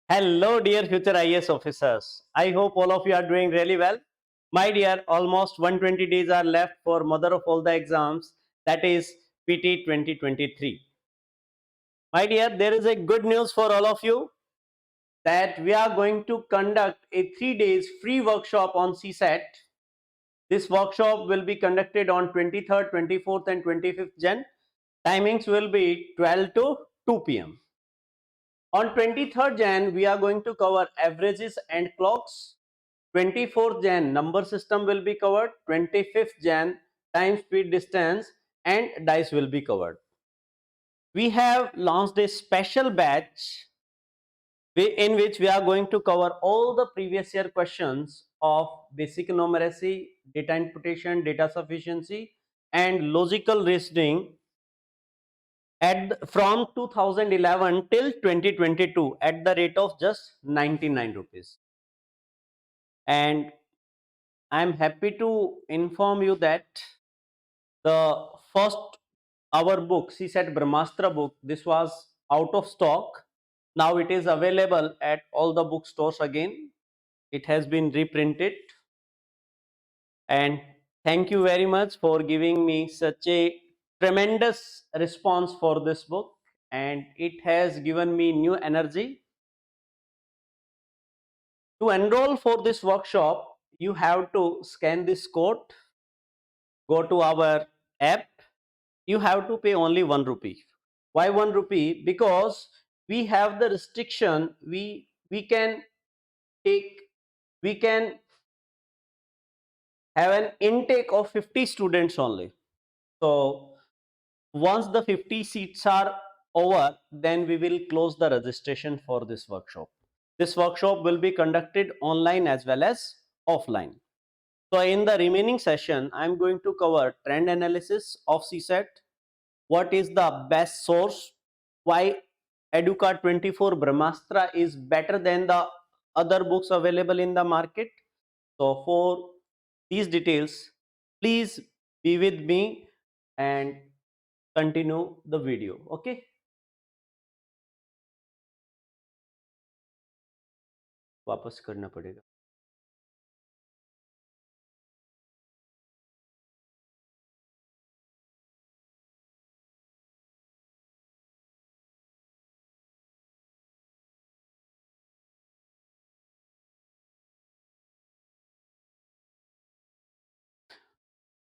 Hello, dear future IAS officers. I hope all of you are doing really well. My dear, almost 120 days are left for mother of all the exams, that is PT 2023. My dear, there is a good news for all of you that we are going to conduct a 3 days free workshop on CSAT. This workshop will be conducted on 23rd, 24th and 25th Jan. Timings will be 12 to 2 p.m. On 23rd Jan, we are going to cover averages and clocks. 24th Jan, number system will be covered. 25th Jan, time, speed, distance and dice will be covered. We have launched a special batch in which we are going to cover all the previous year questions of basic numeracy, data interpretation, data sufficiency and logical reasoning from 2011 till 2022 at the rate of just 99 rupees. And I am happy to inform you that the first our book CSAT Brahmastra book, this was out of stock. Now it is available at all the bookstores again. It has been reprinted, and thank you very much for giving me such a tremendous response for this book, and it has given me new energy. To enroll for this workshop, you have to scan this code, go to our app. You have to pay only 1 rupee. Why 1 rupee? Because we have the restriction. We can take, we can have an intake of 50 students only. So once the 50 seats are over, then we will close the registration for this workshop. This workshop will be conducted online as well as offline. So in the remaining session, I am going to cover trend analysis of CSAT, what is the best source, why Educa 24 Brahmastra is better than the other books available in the market. So for these details, please be with me and continue the video. Okay. वापस करना पड़ेगा.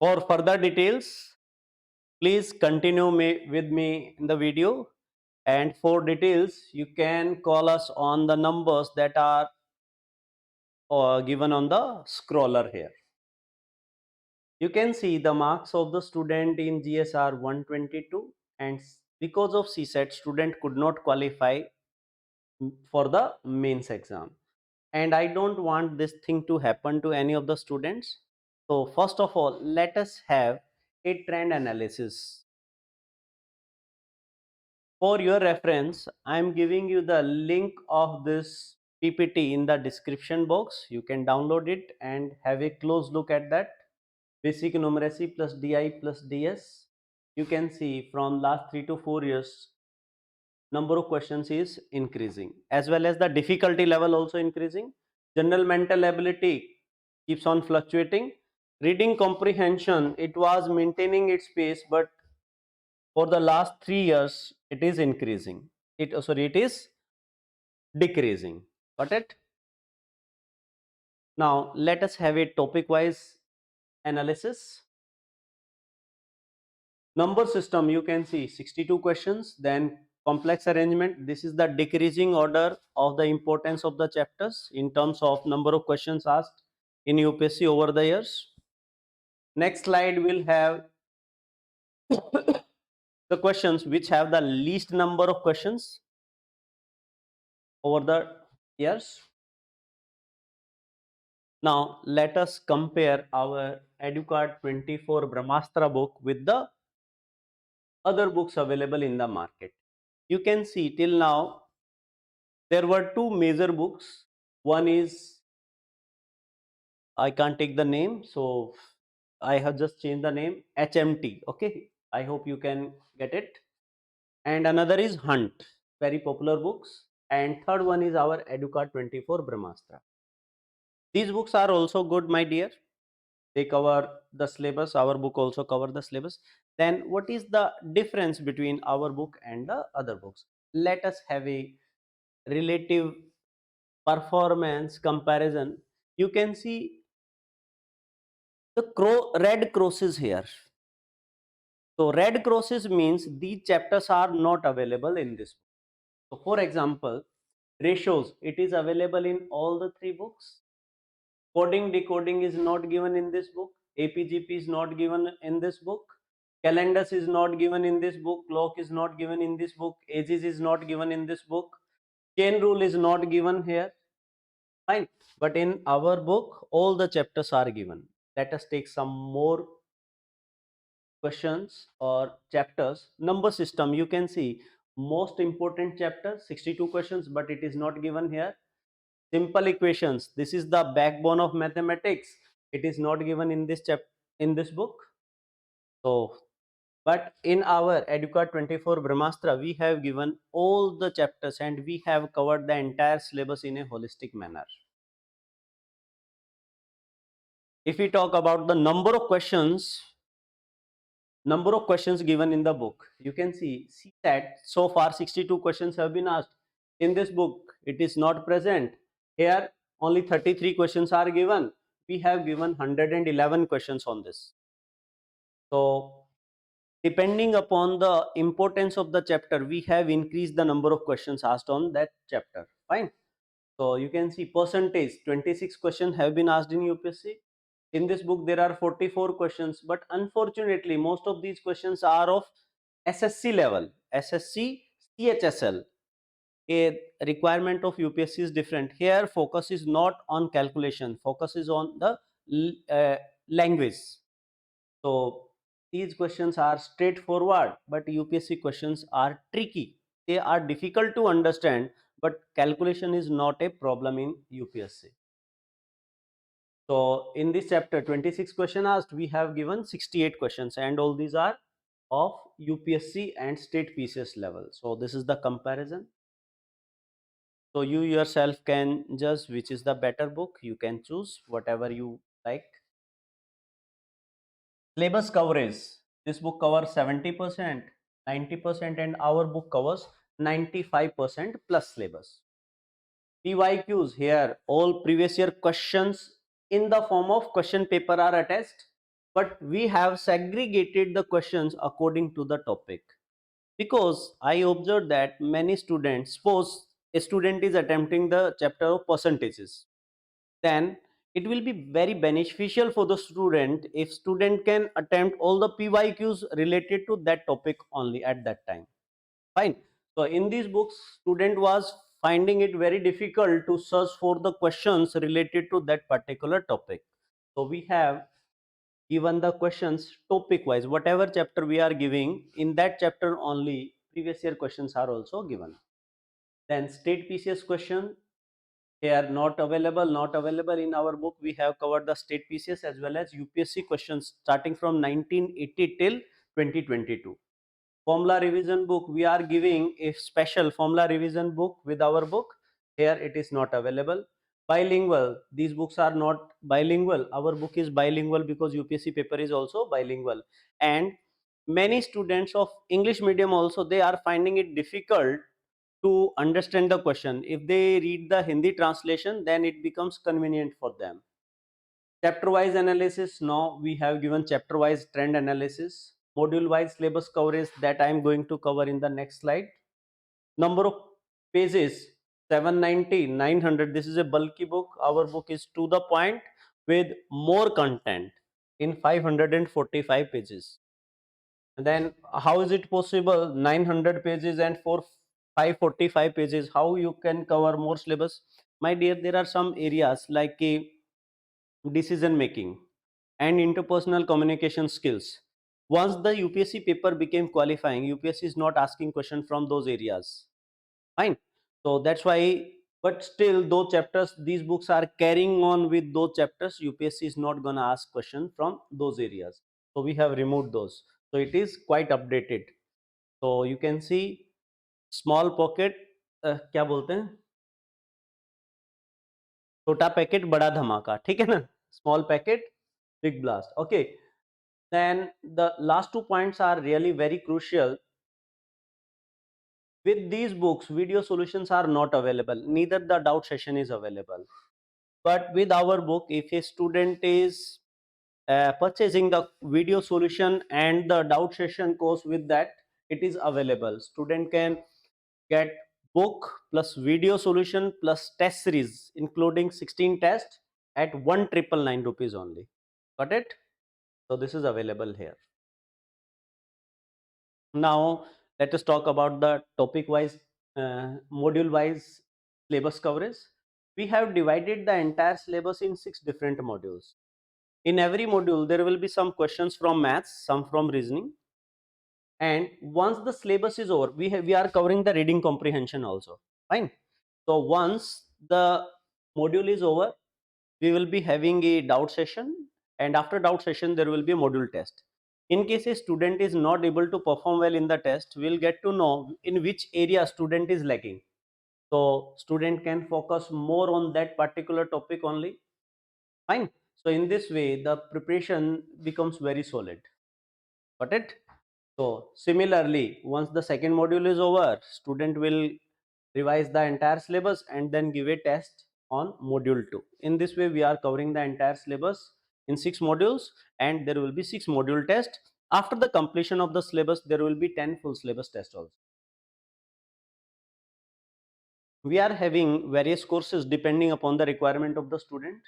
For further details, please continue with me in the video. And for details, you can call us on the numbers that are given on the scroller here. You can see the marks of the student in GS are 122, and because of CSAT, student could not qualify for the mains exam. And I don't want this thing to happen to any of the students. So first of all, let us have a trend analysis. For your reference, I am giving you the link of this PPT in the description box. You can download it and have a close look at that. Basic numeracy plus DI plus DS. You can see from last 3 to 4 years, number of questions is increasing, as well as the difficulty level also increasing. General mental ability keeps on fluctuating. Reading comprehension, it was maintaining its pace, but for the last 3 years it is increasing. It is decreasing. Got it? Now let us have a topic wise analysis. Number system, you can see 62 questions. Then complex arrangement, this is the decreasing order of the importance of the chapters in terms of number of questions asked in UPSC over the years. Next slide will have the questions which have the least number of questions over the years. Now let us compare our Educard 24 Brahmastra book with the other books available in the market. You can see till now there were two major books. One is, I can't take the name, so I have just changed the name, HMT. Okay, I hope you can get it. and another is Hunt, very popular books, and third one is our Educa 24 Brahmastra. These books are also good, my dear. They cover the syllabus. Our book also cover the syllabus. Then what is the difference between our book and the other books? Let us have a relative performance comparison. You can see the red crosses here. So red crosses means these chapters are not available in this book. So for example, ratios, it is available in all the three books. Coding decoding is not given in this book. APGP is not given in this book. Calendars is not given in this book. Clock is not given in this book. Ages is not given in this book. Chain rule is not given here. Fine. But in our book, all the chapters are given. Let us take some more questions or chapters. Number system, you can see most important chapter, 62 questions, but it is not given here. Simple equations, this is the backbone of mathematics. It is not given in this in this book. So, but in our Educa 24 Brahmastra, we have given all the chapters and we have covered the entire syllabus in a holistic manner. If we talk about the number of questions given in the book, you can see that so far 62 questions have been asked. In this book it is not present. Here only 33 questions are given. We have given 111 questions on this. So depending upon the importance of the chapter, we have increased the number of questions asked on that chapter. Fine. So you can see percentage, 26 questions have been asked in UPSC. In this book there are 44 questions, but unfortunately most of these questions are of SSC level, SSC CHSL. A requirement of UPSC is different. Here focus is not on calculation, focus is on the language. So these questions are straightforward, but UPSC questions are tricky. They are difficult to understand, but calculation is not a problem in UPSC. So in this chapter, 26 question asked, we have given 68 questions, and all these are of UPSC and state PCS level. So this is the comparison. So you yourself can judge which is the better book. You can choose whatever you like. Syllabus coverage. This book covers 70%, 90%, and our book covers 95% plus syllabus. PYQs, here all previous year questions in the form of question paper are attached, but we have segregated the questions according to the topic. Because I observed that many students, suppose a student is attempting the chapter of percentages, then it will be very beneficial for the student if student can attempt all the PYQs related to that topic only at that time. Fine. So in these books, student was finding it very difficult to search for the questions related to that particular topic. So we have given the questions topic wise. Whatever chapter we are giving, in that chapter only previous year questions are also given. Then state PCS question, here not available in our book. We have covered the state PCS as well as UPSC questions starting from 1980 till 2022. Formula revision book, we are giving a special formula revision book with our book. Here it is not available. Bilingual, these books are not bilingual. Our book is bilingual because UPSC paper is also bilingual. And many students of English medium also, they are finding it difficult to understand the question. If they read the Hindi translation, then it becomes convenient for them. Chapter wise analysis, now we have given chapter wise trend analysis. Module wise syllabus coverage, that I am going to cover in the next slide. Number of pages, 790, 900. This is a bulky book. Our book is to the point with more content in 545 pages. And then how is it possible 900 pages and for 545 pages, how you can cover more syllabus? My dear, there are some areas like decision making and interpersonal communication skills. Once the UPSC paper became qualifying, UPSC is not asking question from those areas. Fine. So that's why, but still those chapters, these books are carrying on with those chapters. UPSC is not gonna ask question from those areas. So we have removed those. So it is quite updated. So you can see small pocket, क्या बोलते हैं, छोटा packet बड़ा धमाका, ठीक है ना, small packet big blast. Okay, then the last 2 points are really very crucial. With these books video solutions are not available, neither the doubt session is available. But with our book, if a student is purchasing the video solution and the doubt session course, with that it is available. Student can get book plus video solution plus test series including 16 tests at 1,999 rupees only. Got it? So this is available here. Now let us talk about the topic wise, module wise syllabus coverage. We have divided the entire syllabus in 6 different modules. In every module there will be some questions from maths, some from reasoning, and once the syllabus is over, we are covering the reading comprehension also. Fine. So once the module is over, we will be having a doubt session, and after doubt session there will be a module test. In case a student is not able to perform well in the test, we will get to know in which area student is lacking, so student can focus more on that particular topic only. Fine. So in this way the preparation becomes very solid. Got it? So similarly, once the second module is over, student will revise the entire syllabus and then give a test on module 2. In this way we are covering the entire syllabus in 6 modules, and there will be 6 module tests. After the completion of the syllabus there will be 10 full syllabus tests also. We are having various courses depending upon the requirement of the student.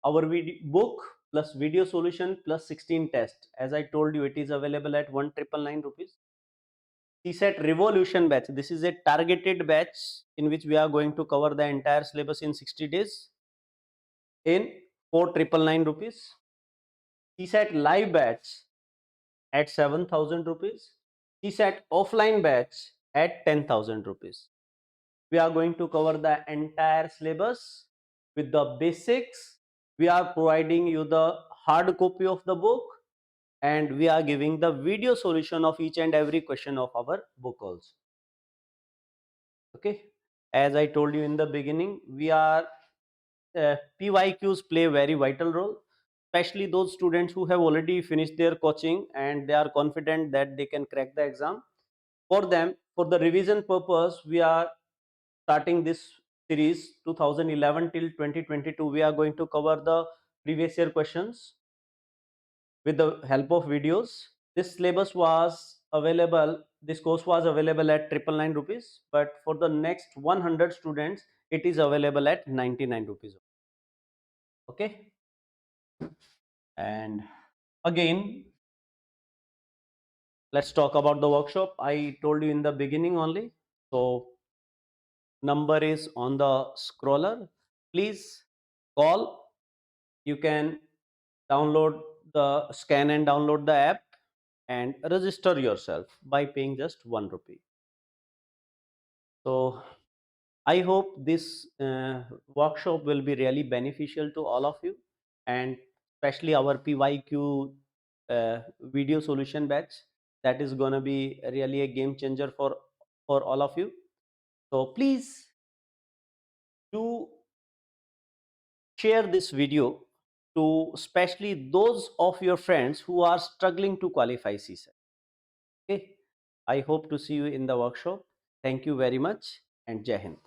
Our book plus video solution plus 16 tests, as I told you, it is available at 1,999 rupees. CSAT Revolution batch. This is a targeted batch in which we are going to cover the entire syllabus in 60 days in 4,999 rupees. CSAT Live batch at 7,000 rupees. CSAT Offline batch at 10,000 rupees. We are going to cover the entire syllabus with the basics. We are providing you the hard copy of the book, and we are giving the video solution of each and every question of our book also. Okay, as I told you in the beginning, we are PYQs play a very vital role, especially those students who have already finished their coaching and they are confident that they can crack the exam. For them, for the revision purpose, we are starting this series 2011 till 2022. We are going to cover the previous year questions with the help of videos. This syllabus was available, this course was available at 999 rupees, but for the next 100 students it is available at 99 rupees. Okay, and again let's talk about the workshop. I told you in the beginning only, so number is on the scroller. Please call. You can download the scan and download the app and register yourself by paying just 1 rupee. So I hope this workshop will be really beneficial to all of you, and especially our PYQ video solution batch. That is going to be really a game changer for all of you. So please do share this video to especially those of your friends who are struggling to qualify CSAT. Okay, I hope to see you in the workshop. Thank you very much, and Jai Hind.